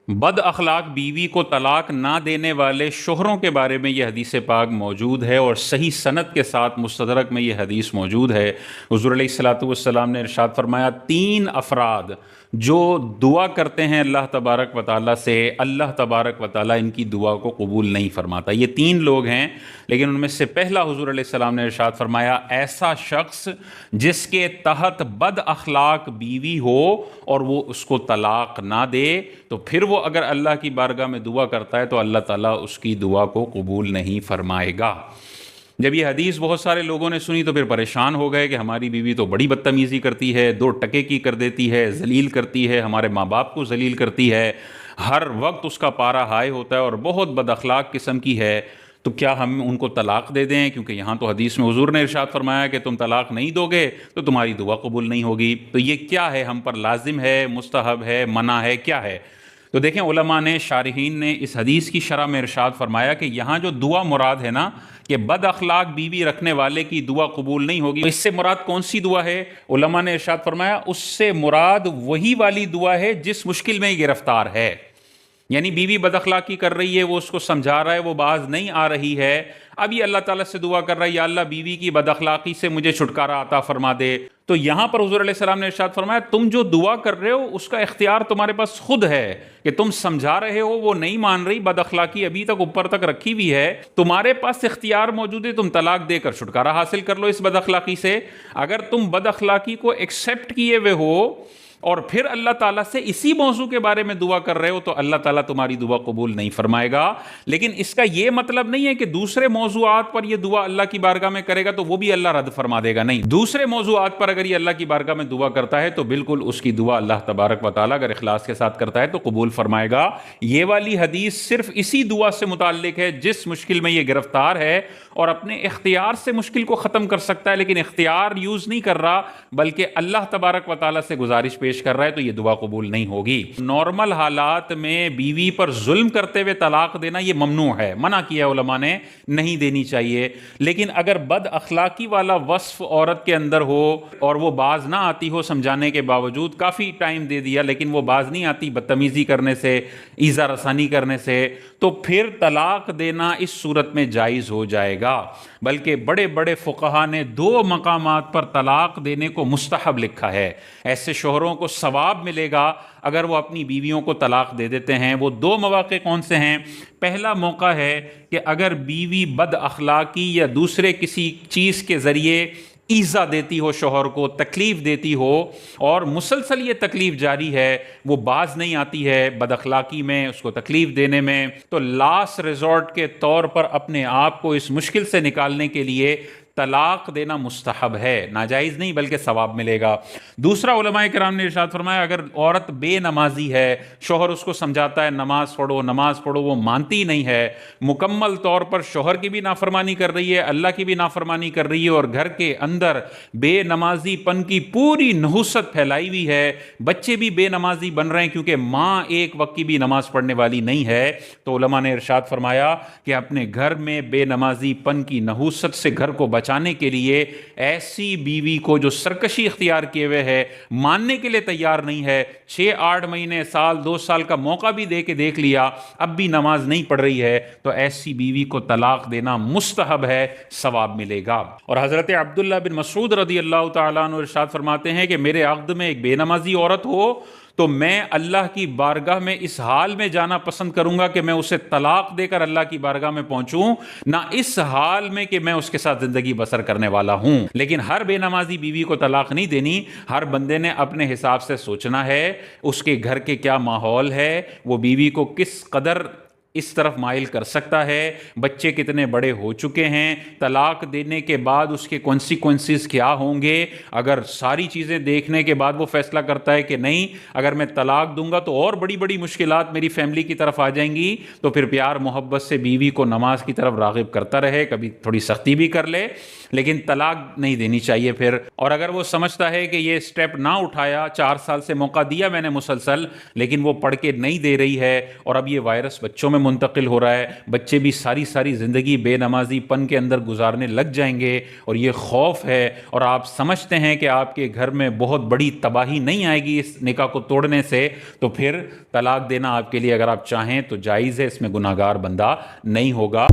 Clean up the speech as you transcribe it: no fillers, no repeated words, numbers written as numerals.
بد اخلاق بیوی کو طلاق نہ دینے والے شوہروں کے بارے میں یہ حدیث پاک موجود ہے، اور صحیح سند کے ساتھ مستدرک میں یہ حدیث موجود ہے۔ حضور علیہ الصلاۃ والسلام نے ارشاد فرمایا، تین افراد جو دعا کرتے ہیں اللہ تبارک و تعالیٰ سے، اللہ تبارک و تعالیٰ ان کی دعا کو قبول نہیں فرماتا۔ یہ تین لوگ ہیں، لیکن ان میں سے پہلا حضور علیہ السلام نے ارشاد فرمایا، ایسا شخص جس کے تحت بد اخلاق بیوی ہو اور وہ اس کو طلاق نہ دے، تو پھر وہ اگر اللہ کی بارگاہ میں دعا کرتا ہے تو اللہ تعالیٰ اس کی دعا کو قبول نہیں فرمائے گا۔ جب یہ حدیث بہت سارے لوگوں نے سنی تو پھر پریشان ہو گئے کہ ہماری بیوی تو بڑی بدتمیزی کرتی ہے، دو ٹکے کی کر دیتی ہے، ذلیل کرتی ہے، ہمارے ماں باپ کو ذلیل کرتی ہے، ہر وقت اس کا پارا ہائی ہوتا ہے اور بہت بد اخلاق قسم کی ہے، تو کیا ہم ان کو طلاق دے دیں؟ کیونکہ یہاں تو حدیث میں حضور نے ارشاد فرمایا کہ تم طلاق نہیں دو گے تو تمہاری دعا قبول نہیں ہوگی۔ تو یہ کیا ہے؟ ہم پر لازم ہے، مستحب ہے، منع ہے، کیا ہے؟ تو دیکھیں، علماء نے، شارحین نے اس حدیث کی شرح میں ارشاد فرمایا کہ یہاں جو دعا مراد ہے نا، کہ بد اخلاق بیوی رکھنے والے کی دعا قبول نہیں ہوگی، اس سے مراد کون سی دعا ہے؟ علماء نے ارشاد فرمایا اس سے مراد وہی والی دعا ہے جس مشکل میں گرفتار ہے۔ یعنی بیوی بد اخلاقی کر رہی ہے، وہ اس کو سمجھا رہا ہے، وہ باز نہیں آ رہی ہے، اب یہ اللہ تعالیٰ سے دعا کر رہا ہے، یا اللہ بیوی کی بد اخلاقی سے مجھے چھٹکارا عطا فرما دے۔ تو یہاں پر حضور علیہ السلام نے ارشاد فرمایا، تم جو دعا کر رہے ہو اس کا اختیار تمہارے پاس خود ہے، کہ تم سمجھا رہے ہو، وہ نہیں مان رہی، بد اخلاقی ابھی تک اوپر تک رکھی ہوئی ہے، تمہارے پاس اختیار موجود ہے، تم طلاق دے کر چھٹکارا حاصل کر لو اس بد اخلاقی سے۔ اگر تم بد اخلاقی کو ایکسیپٹ کیے ہوئے ہو اور پھر اللہ تعالیٰ سے اسی موضوع کے بارے میں دعا کر رہے ہو تو اللہ تعالیٰ تمہاری دعا قبول نہیں فرمائے گا۔ لیکن اس کا یہ مطلب نہیں ہے کہ دوسرے موضوعات پر یہ دعا اللہ کی بارگاہ میں کرے گا تو وہ بھی اللہ رد فرما دے گا، نہیں، دوسرے موضوعات پر اگر یہ اللہ کی بارگاہ میں دعا کرتا ہے تو بالکل اس کی دعا اللہ تبارک و تعالیٰ اگر اخلاص کے ساتھ کرتا ہے تو قبول فرمائے گا۔ یہ والی حدیث صرف اسی دعا سے متعلق ہے جس مشکل میں یہ گرفتار ہے اور اپنے اختیار سے مشکل کو ختم کر سکتا ہے، لیکن اختیار یوز نہیں کر رہا بلکہ اللہ تبارک و تعالیٰ سے گزارش پیش کر رہا ہے، تو یہ دعا قبول نہیں ہوگی۔ نارمل حالات میں بیوی پر ظلم کرتے ہوئے طلاق دینا یہ ممنوع ہے، منع کیا علماء نے، نہیں دینی چاہیے۔ لیکن اگر بد اخلاقی والا وصف عورت کے اندر ہو اور وہ باز نہ آتی ہو، سمجھانے کے باوجود کافی ٹائم دے دیا لیکن وہ باز نہیں آتی، بدتمیزی کرنے سے، ایذا رسانی کرنے سے، تو پھر طلاق دینا اس صورت میں جائز ہو جائے گا۔ بلکہ بڑے بڑے فقہا نے 2 مقامات پر طلاق دینے کو مستحب لکھا ہے۔ ایسے شوہروں کو ثواب ملے گا اگر وہ اپنی بیویوں کو طلاق دے دیتے ہیں۔ وہ 2 مواقع کون سے ہیں؟ پہلا موقع ہے کہ اگر بیوی بد اخلاقی یا دوسرے کسی چیز کے ذریعے ایذا دیتی ہو، شوہر کو تکلیف دیتی ہو، اور مسلسل یہ تکلیف جاری ہے، وہ باز نہیں آتی ہے بد اخلاقی میں، اس کو تکلیف دینے میں، تو لاسٹ ریزورٹ کے طور پر اپنے آپ کو اس مشکل سے نکالنے کے لیے طلاق دینا مستحب ہے، ناجائز نہیں بلکہ ثواب ملے گا۔ دوسرا، علماء کرام نے ارشاد فرمایا، اگر عورت بے نمازی ہے، شوہر اس کو سمجھاتا ہے نماز پڑھو نماز پڑھو، وہ مانتی نہیں ہے، مکمل طور پر شوہر کی بھی نافرمانی کر رہی ہے، اللہ کی بھی نافرمانی کر رہی ہے، اور گھر کے اندر بے نمازی پن کی پوری نحوست پھیلائی ہوئی ہے، بچے بھی بے نمازی بن رہے ہیں کیونکہ ماں ایک وقت کی بھی نماز پڑھنے والی نہیں ہے، تو علماء نے ارشاد فرمایا کہ اپنے گھر میں بے نمازی پن کی نحوست سے گھر کو بچانے کے لیے ایسی بیوی کو جو سرکشی اختیار کیے ہوئے ہے، ماننے کے لیے تیار نہیں ہے، 6-8 مہینے، سال 2 سال کا موقع بھی دے کے دیکھ لیا، اب بھی نماز نہیں پڑھ رہی ہے، تو ایسی بیوی کو طلاق دینا مستحب ہے، ثواب ملے گا۔ اور حضرت عبداللہ بن مسعود رضی اللہ تعالیٰ عنہ ارشاد فرماتے ہیں کہ میرے عقد میں ایک بے نمازی عورت ہو تو میں اللہ کی بارگاہ میں اس حال میں جانا پسند کروں گا کہ میں اسے طلاق دے کر اللہ کی بارگاہ میں پہنچوں، نہ اس حال میں کہ میں اس کے ساتھ زندگی بسر کرنے والا ہوں۔ لیکن ہر بے نمازی بیوی کو طلاق نہیں دینی، ہر بندے نے اپنے حساب سے سوچنا ہے، اس کے گھر کے کیا ماحول ہے، وہ بیوی کو کس قدر اس طرف مائل کر سکتا ہے، بچے کتنے بڑے ہو چکے ہیں، طلاق دینے کے بعد اس کے کانسیکوینسز کیا ہوں گے، اگر ساری چیزیں دیکھنے کے بعد وہ فیصلہ کرتا ہے کہ نہیں، اگر میں طلاق دوں گا تو اور بڑی بڑی مشکلات میری فیملی کی طرف آ جائیں گی، تو پھر پیار محبت سے بیوی کو نماز کی طرف راغب کرتا رہے، کبھی تھوڑی سختی بھی کر لے، لیکن طلاق نہیں دینی چاہیے پھر۔ اور اگر وہ سمجھتا ہے کہ یہ سٹیپ نہ اٹھایا، 4 سال سے موقع دیا میں نے مسلسل، لیکن وہ پڑھ کے نہیں دے رہی ہے اور اب یہ وائرس بچوں میں منتقل ہو رہا ہے، بچے بھی ساری ساری زندگی بے نمازی پن کے اندر گزارنے لگ جائیں گے، اور یہ خوف ہے، اور آپ سمجھتے ہیں کہ آپ کے گھر میں بہت بڑی تباہی نہیں آئے گی اس نکاح کو توڑنے سے، تو پھر طلاق دینا آپ کے لیے اگر آپ چاہیں تو جائز ہے، اس میں گناہگار بندہ نہیں ہوگا۔